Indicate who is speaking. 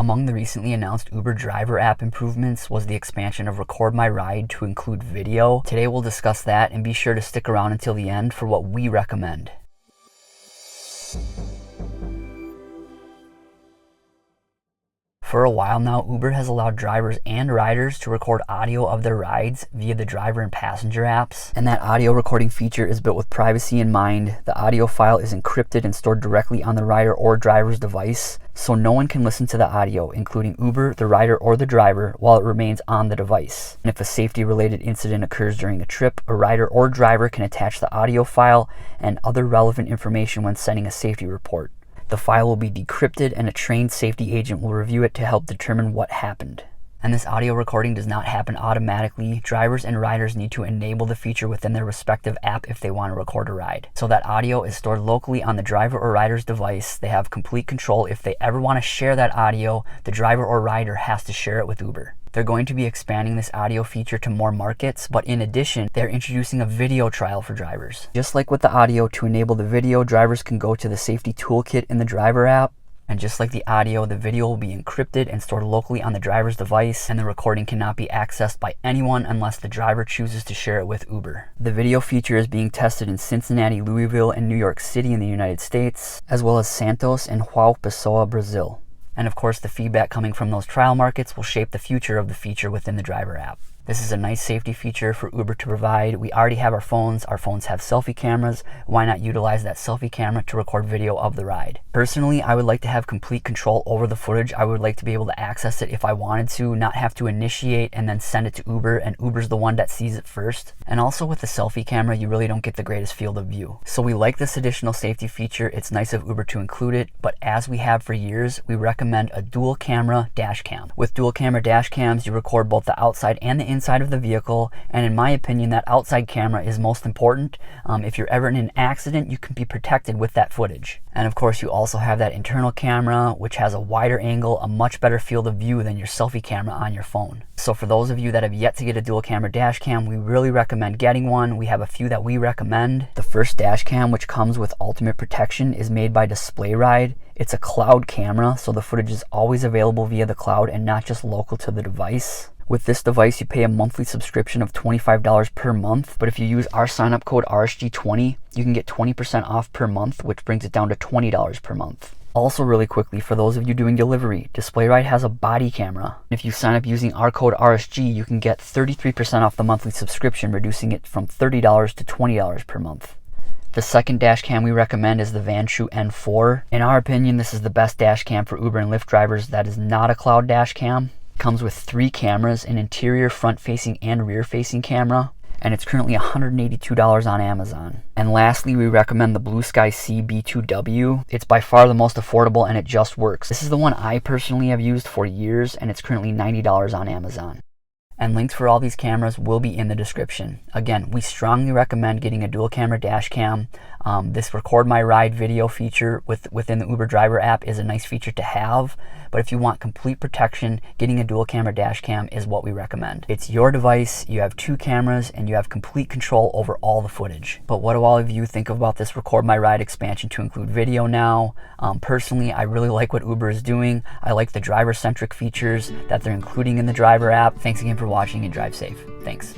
Speaker 1: Among the recently announced Uber driver app improvements was the expansion of Record My Ride to include video. Today we'll discuss that, and be sure to stick around until the end for what we recommend. For a while now, Uber has allowed drivers and riders to record audio of their rides via the driver and passenger apps. And that audio recording feature is built with privacy in mind. The audio file is encrypted and stored directly on the rider or driver's device, so no one can listen to the audio, including Uber, the rider, or the driver, while it remains on the device. And if a safety-related incident occurs during a trip, a rider or driver can attach the audio file and other relevant information when sending a safety report. The file will be decrypted, and a trained safety agent will review it to help determine what happened. And this audio recording does not happen automatically. Drivers and riders need to enable the feature within their respective app if they want to record a ride. So that audio is stored locally on the driver or rider's device. They have complete control. If they ever want to share that audio, the driver or rider has to share it with Uber. They're going to be expanding this audio feature to more markets, but in addition, they're introducing a video trial for drivers. Just like with the audio, to enable the video, drivers can go to the safety toolkit in the driver app. And just like the audio, the video will be encrypted and stored locally on the driver's device, and the recording cannot be accessed by anyone unless the driver chooses to share it with Uber. The video feature is being tested in Cincinnati, Louisville, and New York City in the United States, as well as Santos and João Pessoa, Brazil. And of course, the feedback coming from those trial markets will shape the future of the feature within the driver app. This is a nice safety feature for Uber to provide. We already have our phones have selfie cameras. Why not utilize that selfie camera to record video of the ride? Personally, I would like to have complete control over the footage. I would like to be able to access it if I wanted to, not have to initiate and then send it to Uber, and Uber's the one that sees it first. And also with the selfie camera, you really don't get the greatest field of view. So we like this additional safety feature. It's nice of Uber to include it, but as we have for years, we recommend a dual camera dash cam. With dual camera dash cams, you record both the outside and the inside of the vehicle, and in my opinion, that outside camera is most important. If you're ever in an accident, you can be protected with that footage. And of course, you also have that internal camera, which has a wider angle, a much better field of view than your selfie camera on your phone. So for those of you that have yet to get a dual camera dash cam, we really recommend getting one. We have a few that we recommend. The first dash cam, which comes with ultimate protection, is made by DisplayRide. It's a cloud camera, so the footage is always available via the cloud and not just local to the device. With this device, you pay a monthly subscription of $25 per month, but if you use our sign-up code RSG20, you can get 20% off per month, which brings it down to $20 per month. Also, really quickly, for those of you doing delivery, DisplayRide has a body camera. If you sign up using our code RSG, you can get 33% off the monthly subscription, reducing it from $30 to $20 per month. The second dash cam we recommend is the VanTrue N4. In our opinion, this is the best dash cam for Uber and Lyft drivers that is not a cloud dash cam. Comes with 3 cameras, an interior, front-facing, and rear-facing camera, and it's currently $182 on Amazon. And lastly, we recommend the Blueskysea B2W. It's by far the most affordable, and it just works. This is the one I personally have used for years, and it's currently $90 on Amazon. And links for all these cameras will be in the description. Again, we strongly recommend getting a dual camera dash cam. This Record My Ride video feature within the Uber driver app is a nice feature to have, but if you want complete protection, getting a dual camera dash cam is what we recommend. It's your device, you have 2 cameras, and you have complete control over all the footage. But what do all of you think about this Record My Ride expansion to include video now? Personally, I really like what Uber is doing. I like the driver-centric features that they're including in the driver app. Thanks again for watching, and drive safe. Thanks.